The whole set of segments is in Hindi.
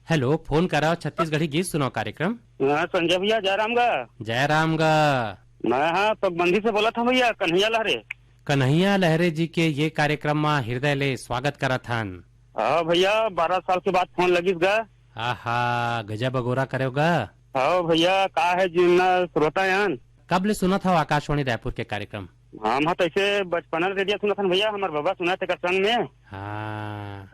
हेलो, फोन कराओ छत्तीसगढ़ी गीत सुनाओ कार्यक्रम। हाँ संजय भैया जयराम गा। जयराम गा। मैं हाँ पगबंदी से बोला था भैया, कन्हैया लहरे। कन्हैया लहरे जी के ये कार्यक्रम में हृदय ले स्वागत करत हन। हाँ भैया 12 साल के बाद फोन लगिस गा। आहा, गजब अगोरा करोगा। हाँ भैया का है जिन्ना श्रोता यान। कब ले सुना था आकाशवाणी रायपुर के कार्यक्रम? हम हाँ तैसे बचपन रेडियो सुना था भैया, हमारे बाबा सुना थे संग में। हाँ,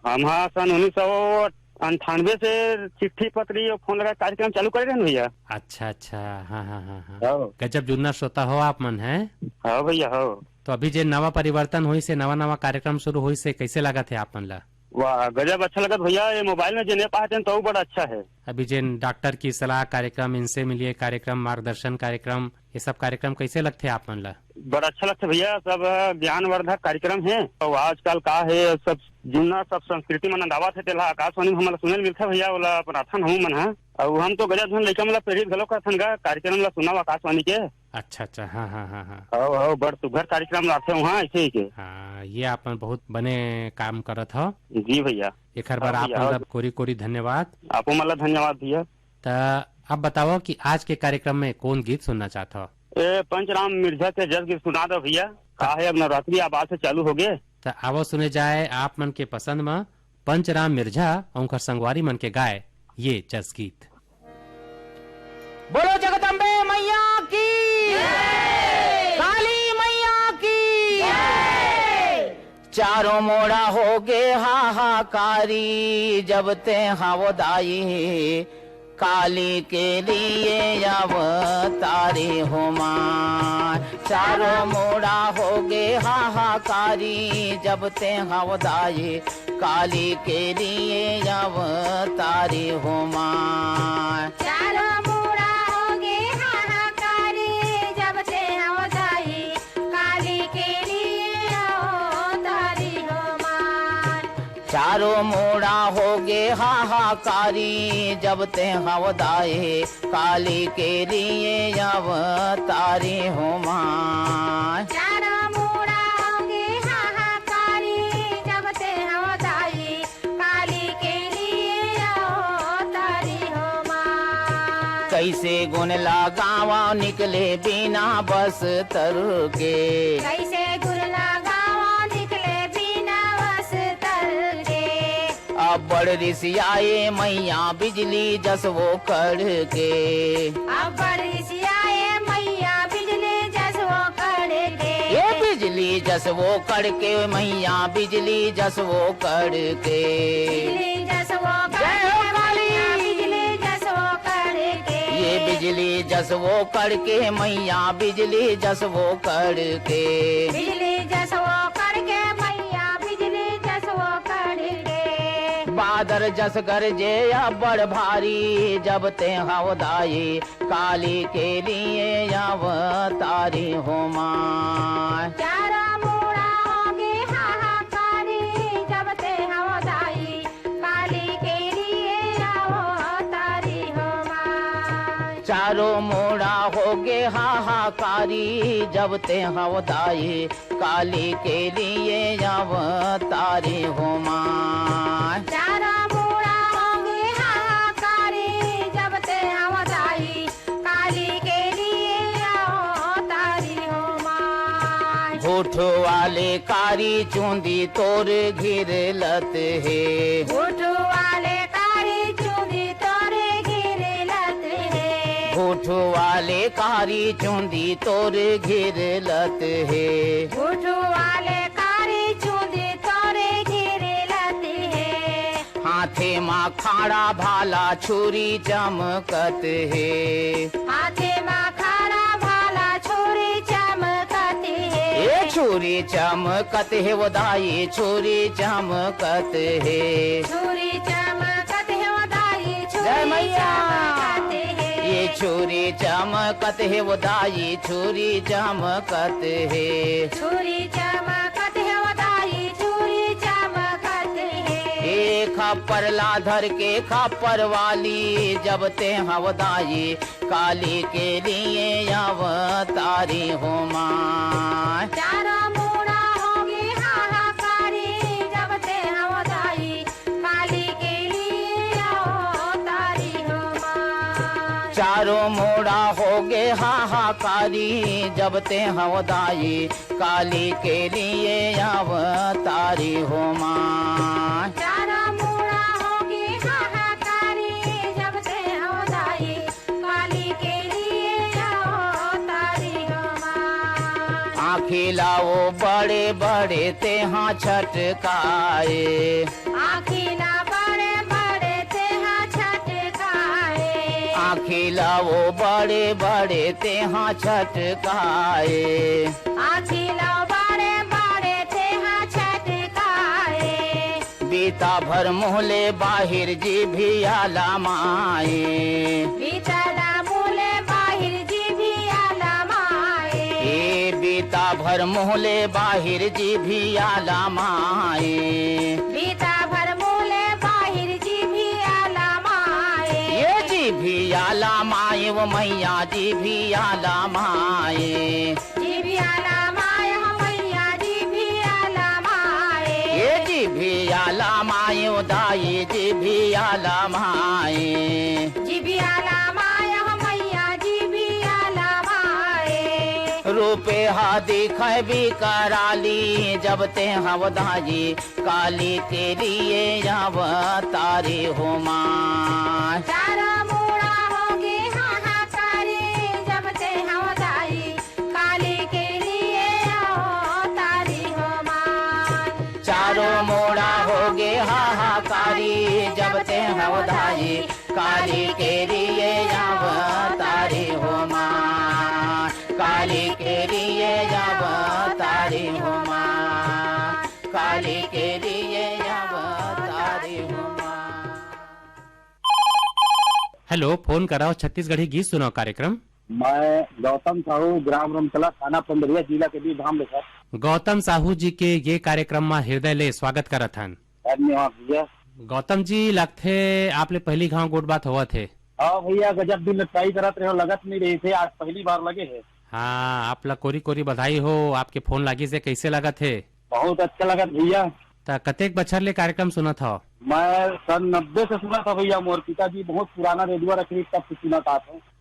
हम हाँ सन 1998 से चिट्ठी पत्री और फोन लगा कार्यक्रम चालू कर रहे हैं भैया। अच्छा अच्छा, हाँ हाँ हाँ हाँ, हाँ गजब जुन्ना श्रोता हो आप मन है। हाँ भैया हाँ। तो अभी जे नवा परिवर्तन हुई से नवा नवा कार्यक्रम शुरू हुई से कैसे लगा थे आप मन ला? वाह गजब अच्छा लगा भैया, ये मोबाइल में जिन्हें पाते हैं तो बड़ा अच्छा है। अभी जे डॉक्टर की सलाह कार्यक्रम, इनसे मिलिए कार्यक्रम, मार्गदर्शन कार्यक्रम, ये सब कार्यक्रम कैसे लगते आप मन ला? बड़ा अच्छा लगता भैया, सब ज्ञानवर्धक कार्यक्रम है। और आजकल का है सब जुना सब संस्कृति मन दावा थे तेला आकाशवाणी में हमारा सुनने मिलता भैया, बोला प्रार्थन हूँ मन है। और हम तो गजब धन लड़का मतलब प्रेरित गलो करथन गा कार्यक्रम ला सुना आकाशवाणी के। अच्छा अच्छा, हाँ हाँ हाँ हाँ हाँ बड़ सुघर कार्यक्रम लाते वहाँ ऐसे ही के। हाँ, ये आप बहुत बने काम करत हो जी भैया। एक हर बार आप मतलब कोरी कोरी धन्यवाद। आपको मतलब धन्यवाद भैया। तो अब बताओ कि आज के कार्यक्रम में कौन गीत सुनना चाहते हो? पंचराम मिर्जा के जज गीत सुना दो भैया, का है अब नवरात्रि आबाद से चालू हो गए। तो आवो सुने जाए आप मन के पसंद में पंचराम मिर्जा और संगवारी मन के गाय ये जज गीत। बोलो जगदम्बे मैया की, काली मैया की। चारों मोड़ा हो गे हाहाकारी, जब ते हावदाई काली के लिए अवतारी हो मां। चारों मोड़ा हो गे हाहाकारी, जब ते हावदाई काली के लिए अवतारी हो मां। चारों मोड़ा हो गे हाहाकारी, जब ते अवतारी काली के लिए अवतारी हो मां। चारों मोड़ा हो गे हाहाकारी, जब ते हवदाए काली के लिए अवतारी हो मां। चारों मोड़ा हो गे हाहाकारी, जब ते अवतारी काली के लिए अवतारी हो मां। कैसे गुण लगावा निकले बिना बस तर के, कैसे गुर लगावा निकले बिना वस्त्र के। अब बड़ ऋषियाए मैया बिजली जसवो कर के। अब बरसियाए मैया बिजली जसवो करके। ये बिजली जसवो करके मैया बिजली जसवो करके। बिजली जसवो जय हो करके काली। मैया बिजली जसवो करके। ये बिजली जसवो करके मैया बिजली जसवो करके। बिजली जसवो करके मैया बिजली जसवो करके। बादर जस गरजे या बड़ भारी, जब ते हवदाई काली के लिए अवतारी हो मां। चारों मोड़ा होगे हाहाकारी, जब ते हवदाई काली के लिए अवतारी हो मां। चारों मोड़ा हो गे हाहाकारी, जब ते हवदाई काली के लिए अवतारी हो मां। चारों मोड़ा होगे हाहाकारी, जब ते अवतारी काली के लिए अवतारी हो मां। होठ वाले कारी चूंदी तोर घिर लत है। होठ वाले कारी चूंदी तोरे घिर लत है। होठ वाले कारी चूंदी तोर घिर लत है। होठ वाले कारी चूंदी तोरे घिर लत है। हाथे माँ खाड़ा भाला छुरी चमकत है। हाथे माँ खाड़ा भाला छुरी चमकत है। ये छुरी चमकत है वो दाई छुरी चमकत है। छुरी चमकत है वो दाई जय छुरी मैया। चमकत है। ये छुरी चमकत है वो दाई छुरी चमकत है। छुरी चमकत है वो दाई छुरी चमकत है। ए खप्पर लाधर के खप्पर वाली, जब ते हवदाई काली के लिए अवतारी हो मां। चारों मोड़ा होगी हाहाकारी, जब चारों मोड़ा हो गे हाहाकारी जब ते हवदाई काली के लिए अवतारी हो माँ। चारा मूड़ा होगी हाहाकारी जब से अवदाई काली के लिए अवतारी हो माँ। आँखी लाओ बड़े बड़े ते हाँ छटकाए आखिला बड़े बड़े ते हाँ छटकाए। आँखी लाओ बड़े बड़े ते हाँ छटकाए आखिला बड़े बड़े ते हाँ छटकाए। बीता भर मोहले बाहिर जी भी आला माए बीतला मूले बाहिर जी भी आलमाए। ए बीता भर मोहले बाहिर जी भी आला माए बीता भर मूले बाहिर जी भी आलमाए। ये जी भी आला माए वो मैया जी भी आला माए जी भी आलमाए हो मैया जी भी आलमाए। ये जी भी आला माए वो दाई जी भी आला माए जी भी आलमाए हो मैया जी भी आलमाए। रूपे हा दिखाए भी कराली जब ते हवदाई काली के लिए अवतारी हो माँ। चारा मूड़ा होगी हाहाकारी जब से हवदाई काली के लिए अवतारी हो माँ। चारों मोड़ा हो गे हाहाकारी जब ते हवदाई काली के लिए अवतारी हो माँ। काली के लिए अवतारी हो माँ। काली के लिए अवतारी हो माँ। हेलो, फोन कराओ छत्तीसगढ़ी गीत सुनाओ कार्यक्रम। मैं गौतम साहू ग्राम रमकला थाना पंडरिया जिला के भी धाम ले सर। गौतम साहू जी के ये कार्यक्रम में हृदय ले स्वागत करत हन। धन्यवाद भैया। गौतम जी लगथे आपले पहली घाव गोट बात हुआ थे। हाँ भैया, गजब दिन ट्राई करत रहे हो, लगत नहीं रही थे, आज पहली बार लगे है। हाँ, आप ला कोरी कोरी बधाई हो। आपके फोन लागी से कैसे लगत है? बहुत अच्छा लगत भैया। त कतेक बछर ले कार्यक्रम सुनत हो? मैं सन 90 से सुना था भैया, मोर पिताजी बहुत पुराना रेडियो रखी तब से सुना था।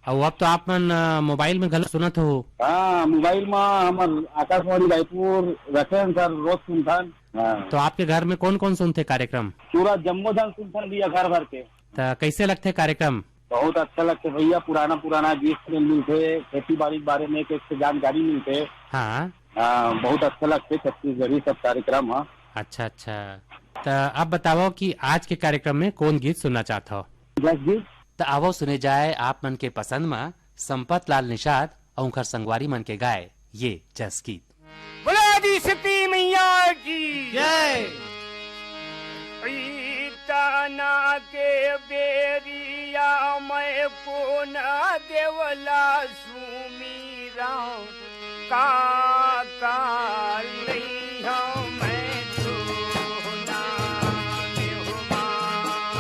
और अब तो आप मन मोबाइल में गलत सुनत हो। हाँ, मोबाइल में हमार आकाशवाणी रायपुर रखे सर, रोज सुनथन। हाँ। तो आपके घर में कौन कौन सुनते कार्यक्रम? पूरा जम्मो जन सुनथन भैया घर भर के। त कैसे लगते कार्यक्रम? बहुत अच्छा लगते भैया, पुराना पुराना गीत मिलते, खेती बाड़ी के बारे में एक से जानकारी मिलते। हाँ, बहुत अच्छा लगते छत्तीसगढ़ी सब कार्यक्रम। हाँ, अच्छा अच्छा। त अब बताओ कि आज के कार्यक्रम में कौन गीत सुनना चाहते हो? गीत त आवो सुने जाए आप मन के पसंद में संपत लाल निषाद और उनकर संगवारी मन के गाए ये जस गीत। बोला दी सती मैया की जय। तना के बेरिया मैं को न देवला सुमीरा का लैया मैं तो नाम हो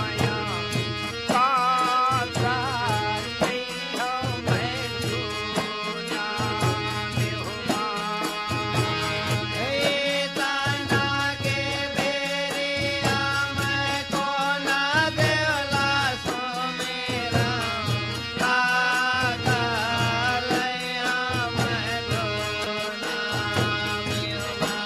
माया का लैया मैं तो नाम हो माया। का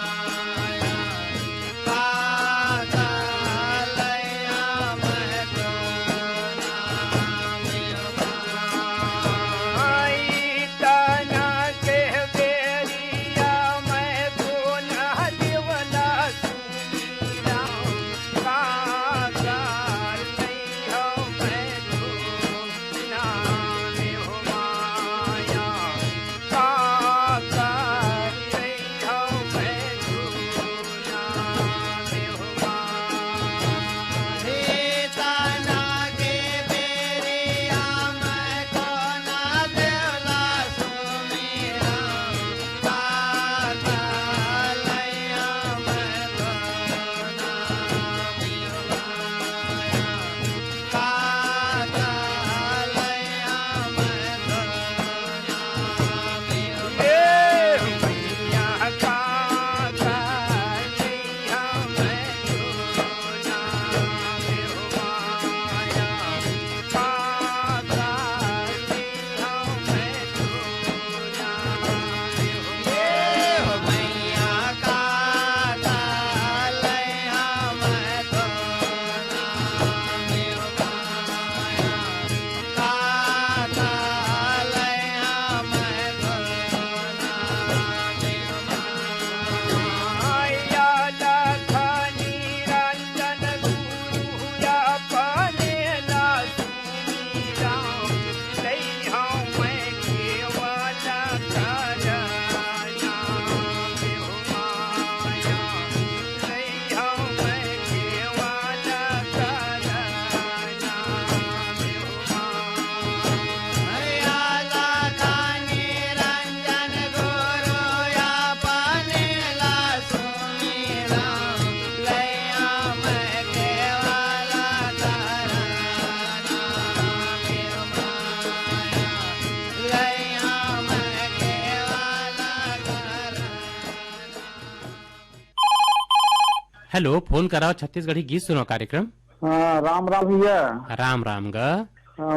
हेलो, फोन कराओ छत्तीसगढ़ी गीत सुनो कार्यक्रम। राम राम भैया। राम राम ग।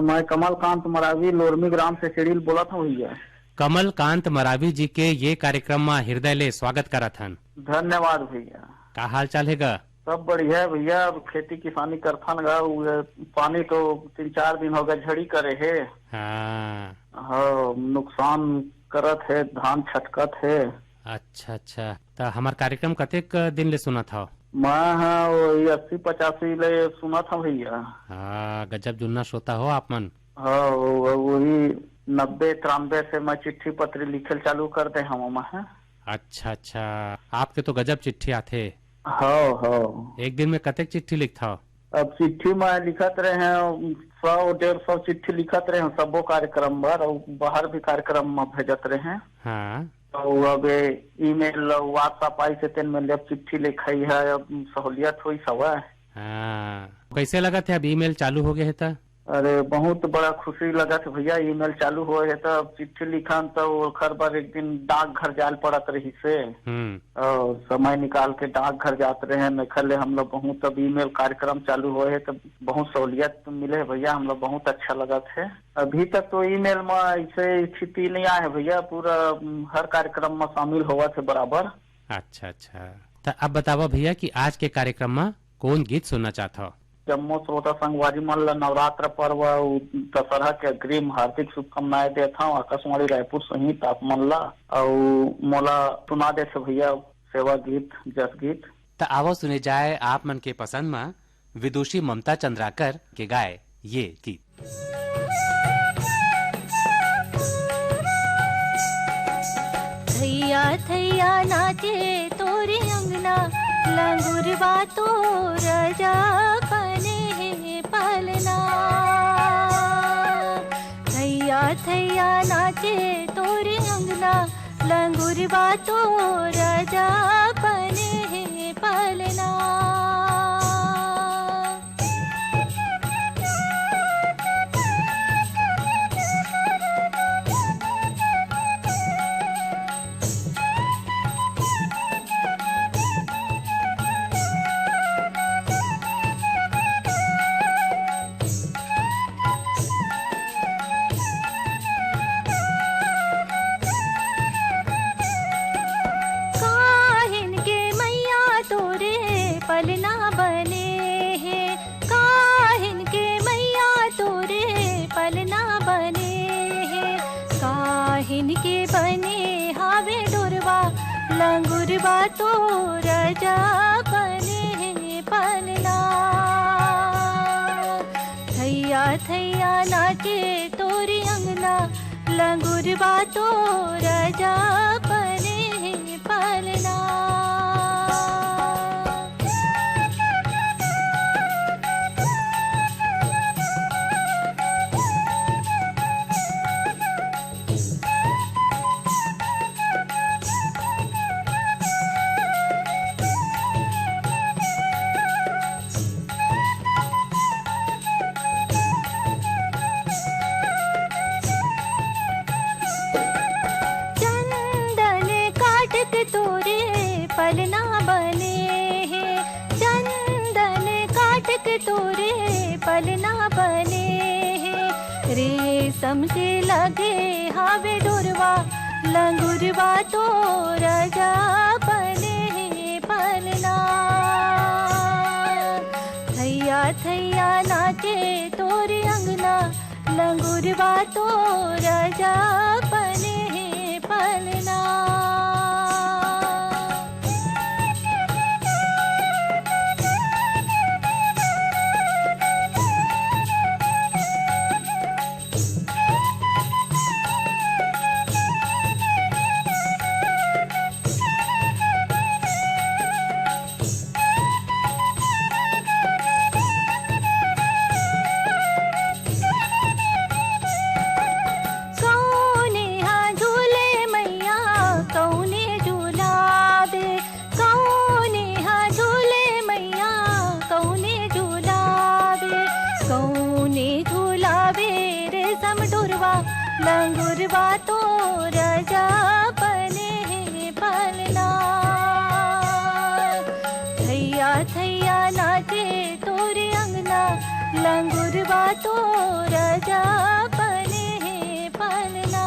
मैं कमल कांत मरावी लोरमी ग्राम से चिड़िल बोला था भैया। कमल कांत मरावी जी के ये कार्यक्रम में हृदय ले स्वागत करा थन। धन्यवाद भैया। का हाल चाल है ग? सब बढ़िया है भैया। खेती किसानी करथन गा, पानी तो 3-4 दिन हो गए झड़ी करे है। हाँ, नुकसान करत है, धान छटकत है। अच्छा अच्छा, तो हमार कार्यक्रम कतेक दिन ले सुना था? मैं वही 80-85 ले सुना था भैया। हाँ, गजब जुन्ना श्रोता हो आप मन। हाँ, वही 90-93 से मैं चिट्ठी पत्री लिखल चालू कर दे हम। अच्छा अच्छा, आपके तो गजब चिट्ठी आथे। हाँ, एक दिन में कतेक चिट्ठी लिखता हो? अब चिट्ठी में लिखत रहे हैं 100-150 चिट्ठी लिखत रहे हैं सबो कार्यक्रम पर, और बाहर भी कार्यक्रम में भेजत रहे हैं। हाँ, तो अब ईमेल व्हाट्सएप आई से तेन में लेप चिट्ठी लिखाई है, अब सहूलियत हुई सब। हाँ, कैसे लगा थे अब ईमेल चालू हो गए है? था अरे बहुत बड़ा खुशी लगा था भैया, ईमेल चालू हो है तो चिट्ठी लिखन तो खर बार एक दिन डाक घर जाल पड़त रही से, और समय निकाल के डाक घर जाते रहे निकले हम लोग बहुत। अब ईमेल कार्यक्रम चालू हुए है तो बहुत सहूलियत मिले भैया, हम लोग बहुत अच्छा लगा थे। अभी तक तो ईमेल में ऐसे स्थिति नहीं आए है भैया, पूरा हर कार्यक्रम में शामिल हुआ थे बराबर। अच्छा अच्छा, तो अब बतावा भैया कि आज के कार्यक्रम में कौन गीत सुनना चाहता हो? जम्मू श्रोता संगवारी मन नवरात्र पर्व दशहरा के अग्रिम हार्दिक शुभकामनाएं देता हूँ आकाशवाणी रायपुर सहित आप मन ला, और मोला सुना दे भैया सेवा गीत जस गीत। तो आवो सुने जाए आप मन के पसंद में विदुषी ममता चंद्राकर के गाए ये गीत। थैया थैया नाचे तोरे अंगना, लंगुरबा तो रजा बने पलना। थैया थैया नाचे तोरे अंगना, लंगुरबा तो रजा बने पलना। पलना बने हैं काहिन के मैया तोरे, पलना बने हैं काहिन के बने हावे डोरवा, लंगुरबा तो रजा बने हैं पलना। थैया थैया नाचे तोरी अंगना, लंगुरबा तो रजा बने हैं पलना। पलना बने हैं चंदन काटक तोरे, पलना बने हैं रेशम से लगे हावे डोरवा, लंगुरबा तो रजा बने हैं पलना। थैया थैया नाचे तोरे अंगना, लंगुरबा तो रजा बने हैं पलना। लंगुरबा तो रजा बने हैं पलना। थैया थैया नाचे तोरे अंगना लंगुरबा तो रजा पने है पलना।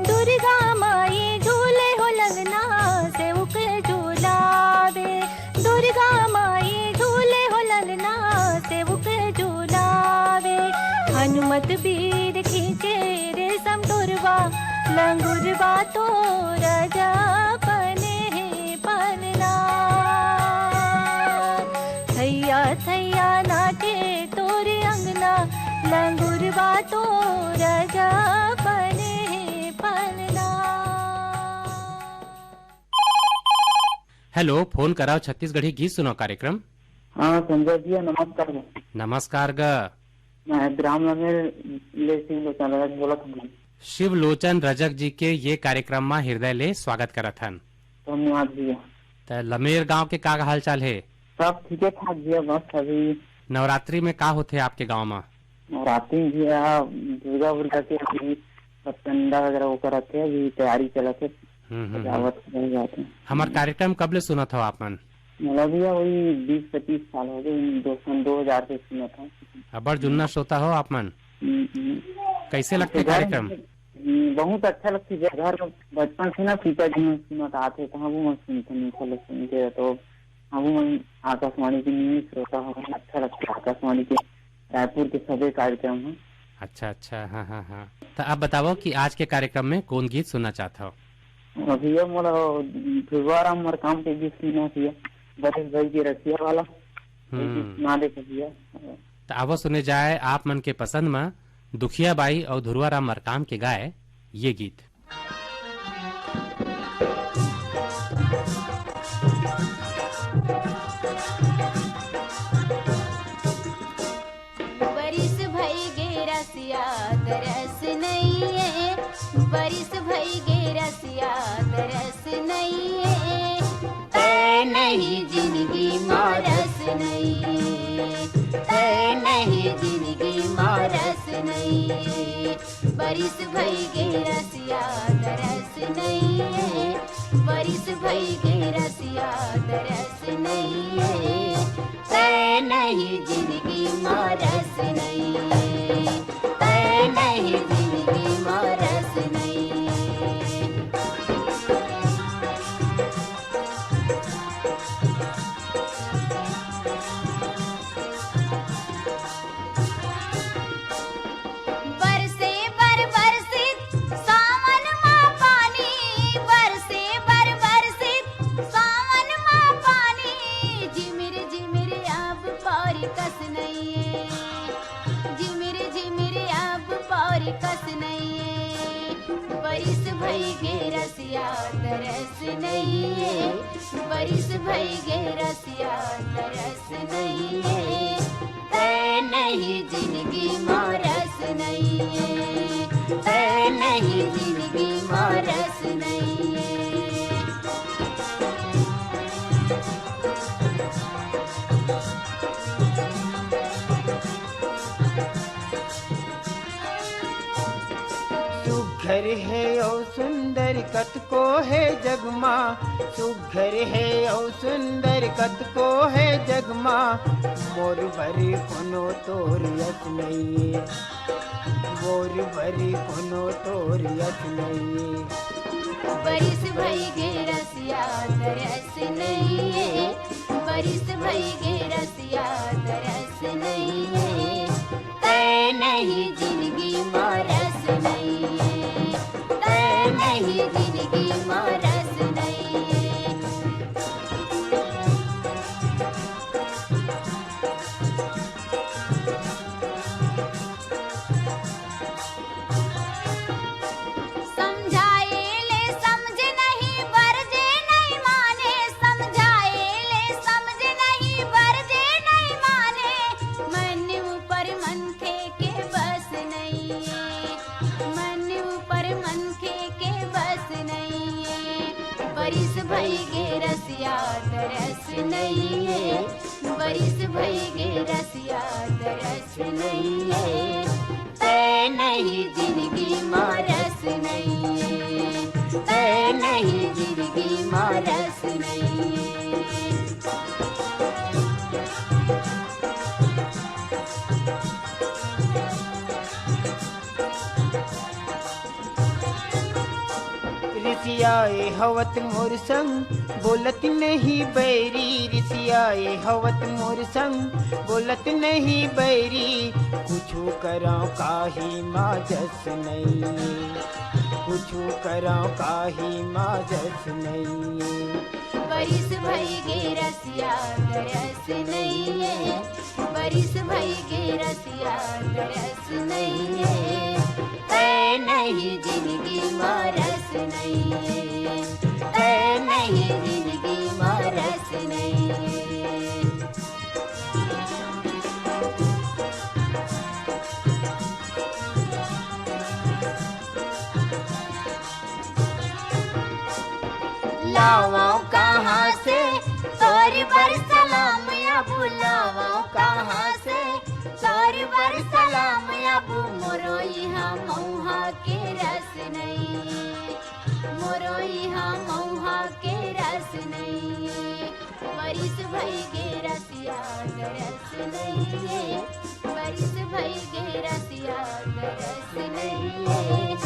दुर्गा माई झूले हो लंगना सेवक झूलावे। दुर्गा माई झूले हो लंगना सेवक झूलावे। हनुमत वीर खींचे रेशम डोरवा लंगुरबा तो रजा पने है पलना। थैया थैया नाचे तोरे अंगना लंगुरबा तो रजा पने है पलना। हेलो, फोन कराओ छत्तीसगढ़ी गीत सुनो कार्यक्रम। हाँ संजय जी नमस्कार। नमस्कार ग। मैं ग्राम ले बोला था। शिव लोचन रजक जी के ये कार्यक्रम में हृदय ले स्वागत करत हन। धन्यवाद भैया। त लमेर गांव के का हाल चाल है? सब ठीक ठाक भैया। बस अभी नवरात्रि में का होते आपके गांव में? नवरात्रि भैया दुर्गा वुर्गा के अभी ठंडा वगैरह वो करते अभी तैयारी चलते सजावट रह जाते। हमार कार्यक्रम कब ले सुना था आपन? मतलब भैया वही 20-25 साल हो गए। 2000 से सुना था। अबर जुन्ना श्रोता हो आप मन। कैसे लगते कार्यक्रम? बहुत अच्छा लगती है। घर में बचपन से ना पिताजी में सुना आते तो हम सुनते तो हम आकाशवाणी की न्यूज श्रोता हो। अच्छा लगता है आकाशवाणी के रायपुर के सभी कार्यक्रम है। अच्छा अच्छा, हाँ हाँ हाँ। तो आप बताओ कि आज के कार्यक्रम में कौन गीत सुनना चाहता हो? भैया मोला ध्रुवाराम मर काम के गीत सुनना भैया। बरेश भाई की रसिया वाला सुना दे भैया। तो अब सुने जाए आप मन के पसंद में दुखिया बाई और ध्रुवाराम मरकाम के गाए ये गीत। बरिस भई गे रसिया तरस नहीं है। बरिस भई गे रसिया तरस नहीं है। तै नहीं जिंदगी मारस नहीं है। तै नहीं जिंदगी मारस नहीं है। बरिस भई गे रसिया तरस नहीं है। बरिस भई गे रसिया तरस नहीं है। तै नहीं जिंदगी मारस नहीं है। तै नहीं जिंदगी मारस नहीं है। बरसे बर बरसित सावन माँ पानी। बरसे बर बरसित सावन माँ पानी। झिमिर झिमिर अब पौरी कस नहीं है। झिमिर झिमिर अब पौरी कस नहीं है। बरिस भई गे रसिया तरस नहीं है। बरिस भई गे रसिया तरस नहीं है। तै नहीं जिंदगी मारस नहीं है। तै नहीं जिंदगी मारस नहीं है। सुघर है और सुंदर कत को है जगमा। सुघर है और सुंदर कत को है जगमा। मोर भरी कोनो तोर यस नहीं है। मोर भरी कोनो तोर यस नहीं है। बरिस भई गे रसिया तरस नहीं है। बरिस भई गे रसिया तरस नहीं है। तै नहीं जिंदगी मारस नहीं है। तै नहीं जिंदगी मारस नहीं है। समझाए ले समझ नहीं बरजे नहीं माने। समझाए ले समझ नहीं बरजे नहीं माने। मन ऊपर मन भई गे रसिया तरस नहीं है, बरिस भई गे रसिया तरस नहीं है, तय नहीं जिंदगी मारस नहीं है, तय नहीं जिंदगी मारस नहीं है। रिसियाए हवत मोर संग बोलत नहीं बैरी, रिसियाए हवत मोर संग बोलत नहीं बैरी, कुछू करो काही माजस नहीं, कुछू करो काही माजस नहीं। बरिस भई गे रसिया तरस नहीं है, बरिस भई गे रसिया तरस नहीं है, तय नहीं जिंदगी मारस नहीं है, तय नहीं जिंदगी मारस नहीं है। लाओ कहाँ से तोरी बर सलाम अबू, लाओ कहाँ से तोरी बर सलाम अबू, मोरो यहाँ मऊहा के रस नहीं, मोरो यहाँ मऊहा के रस नहीं, बरिस भई गे रसिया तरस नहीं है, बरिस भई गे रसिया तरस नहीं है,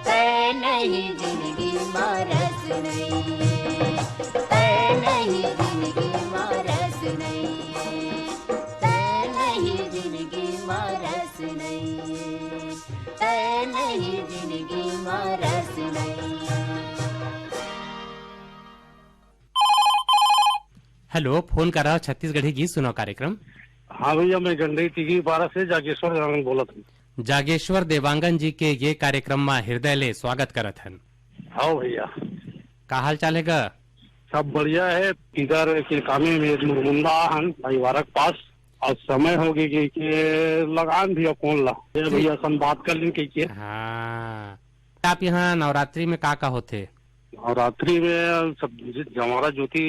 तय नहीं जिंदगी मारस नहीं है, तय नहीं जिंदगी मारस नहीं है, तय नहीं जिंदगी मारस नहीं है, तय नहीं जिंदगी मारस नहीं है। हेलो, फोन कर रहा छत्तीसगढ़ी गीत सुनो कार्यक्रम। हाँ भैया, मैं गंडई टिगी पारा से जागेश्वर देवांगन बोलत हूँ। जागेश्वर देवांगन जी के ये कार्यक्रम में हृदय ले स्वागत करत हन। हाँ भैया, का हाल चाल है गा? सब बढ़िया है। इधर के कामे में मुंडा हन भाईवारा के पास, और समय हो गई कि लगान भी कौन ला ये भैया सम बात कर लें के। हाँ, आप यहाँ नवरात्रि में का होते? नवरात्रि में सब जमारा ज्योति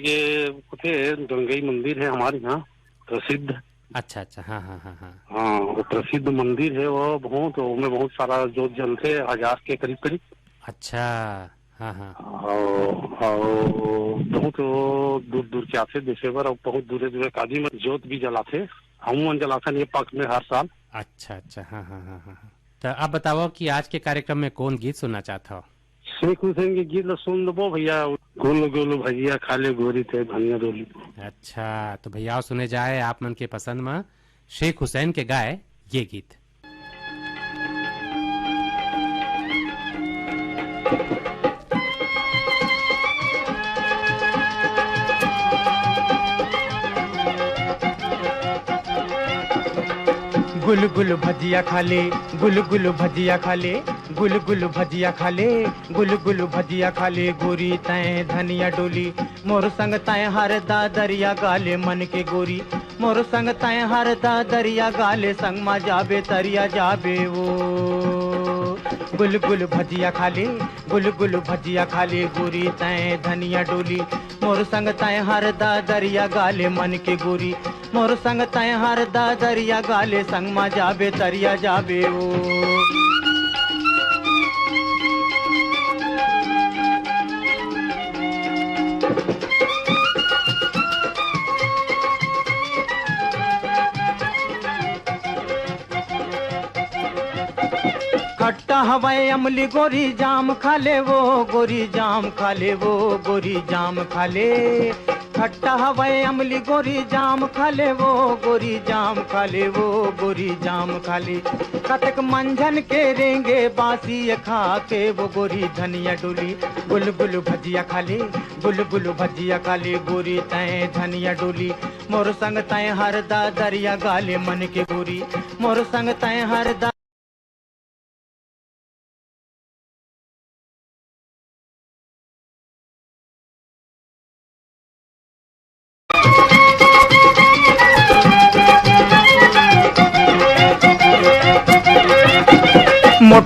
के होते, गंगई मंदिर है हमारे यहाँ प्रसिद्ध। अच्छा अच्छा, हाँ हाँ हाँ हाँ हाँ, वो प्रसिद्ध मंदिर है वो बहुत, उसमें बहुत सारा जोत जलते 1000 के करीब करीब। अच्छा, हाँ हाँ। बहुत दूर दूर के आते देशेवर, और बहुत दूर दूर काजी में जोत भी जलाते, हम जलाते ये पक्ष में हर साल। अच्छा अच्छा, हाँ हाँ हाँ हाँ। तो अब बताओ कि आज के कार्यक्रम में कौन गीत सुनना चाहता हो? शेख हुसैन के गीत सुन लो भैया, गोलू गोलू भजिया खाले गोरी थे धनिया डोली। अच्छा, तो भैया सुने जाए आप मन के पसंद में शेख हुसैन के गाए ये गीत। गुल गुल भजिया खा ले, गुल गुल भजिया खा ले, गुल गुल भजिया खा ले, गुल गुल भजिया खा ले, गोरी तय धनिया डोली, मोर संग तय हर दा दरिया गाले मन के गोरी, मोर संग तय हर दा दरिया गाले, संग मा जाबे तरिया जाबे वो। गुल गुल भजिया खा ले, गुल गुल भजिया खा ले, गोरी तय धनिया डोली, मोर संग तय हर दा दरिया गाले मन के गोरी, मोर संग तय हर दा दरिया गाले, संग मा जाबे तरिया जाबे ओ। खट्टा हवाए अमली गोरी जाम खा ले वो, गोरी जाम खा ले वो, गोरी जाम खा ले। खट्टा हवाए अमली गोरी जाम खा ले वो, गोरी जाम खा ले वो, गोरी जाम खा ले। कतक मंझन के रेंगे बासी खा के वो, गोरी धनिया डोली, गुल गुल भजिया खा ले, गुल गुल भजिया खा ले, गोरी तय धनिया डोली, मोर संग तय हर दा दरिया गाले मन के गोरी, मोर संग तय हर दा।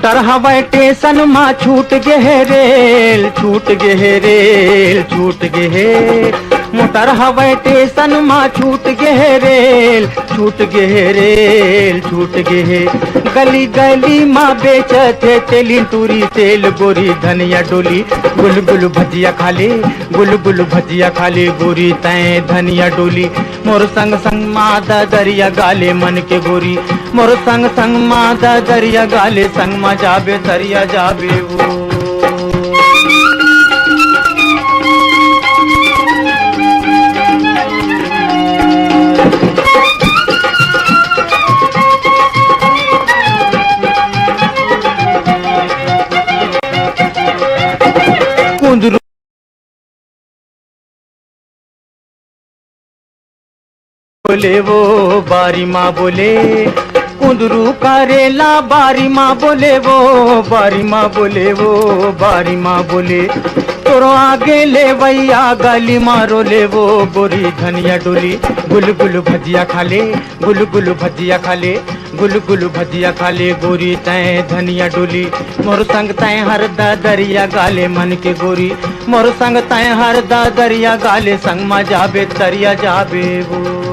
मोटर हवाई स्टेशन मा छूट गे है रेल, छूट गे है रेल, छूट गे है। मोटर हवाई स्टेशन मा छूट गे है रेल, छूट गे है रेल, छूट गे है। गली गली माँ बेचते तेली टूरी तेल गोरी धनिया डोली, गुल गुल भजिया खाले, गुल गुल भजिया खाले गोरी तय धनिया डोली। मोर संग संग मादा दरिया गाले मन के गोरी, मोर संग संग मादा दरिया गाले संग मा जाबे दरिया जाबे वो। कुंदरू बोले वो बारी माँ बोले, कुंदरू करेला बारी माँ बोले वो, बारी माँ बोले वो, बारी माँ बोले। तोरो आगे ले भैया गाली मारो ले वो गोरी धनिया डोली, गुल गुल भजिया खाले, गुल गुल भजिया खाले, गुल गुल भजिया खाले गोरी तय धनिया डोली। मोर संग तय हर दरिया गाले मन के गोरी, मोर संग तय हर दरिया गाले संग मा जाबे तरिया जाबे वो।